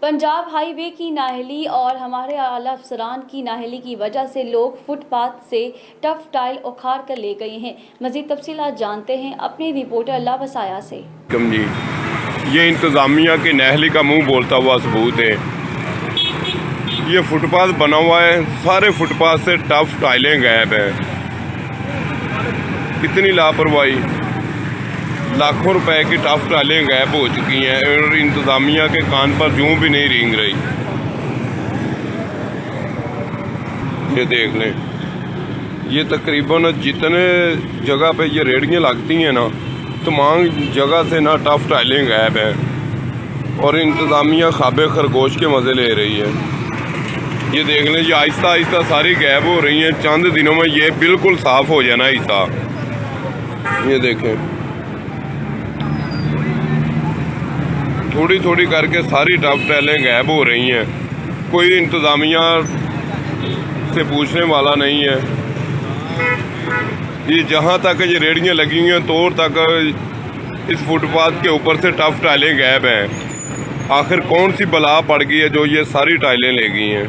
Punjab highway की नाअहली और हमारे आला अफसरान की नाअहली की वजह से लोग फुटपाथ से टफ टाइल उखाड़ कर ले गए हैं। मज़ीद तफसीलात जानते हैं अपने रिपोर्टर अल्लाह वसाया से। जी, ये इंतज़ामिया की नाअहली का मुंह बोलता हुआ सबूत है। ये फुटपाथ बना हुआ है, सारे फुटपाथ से टफ टाइलें गायब हैं। कितनी लापरवाही, लाखों रुपए की टफ टाइलें गायब हो चुकी हैं और इंतज़ामिया के कान पर यूं भी नहीं रेंग रही। ये देख लें, ये तकरीबन जितने जगह पे ये रेहड़ियाँ लगती हैं ना, तमाम जगह से ना टफ टाइलें गायब हैं और इंतज़ामिया ख्वाबे खरगोश के मज़े ले रही है। ये देख लें, ये आहिस्ता आहिस्ता सारी गायब हो रही हैं। चंद दिनों में ये बिल्कुल साफ़ हो जाना हिस्सा। ये देखें, थोड़ी थोड़ी करके सारी टफ टाइलें गायब हो रही हैं। कोई इंतज़ामिया से पूछने वाला नहीं है। ये जहाँ तक ये रेहड़ियाँ लगी हुई हैं, तोड़ तक इस फुटपाथ के ऊपर से टफ टाइलें गायब हैं। आखिर कौन सी बला पड़ गई है जो ये सारी टाइलें ले गई हैं।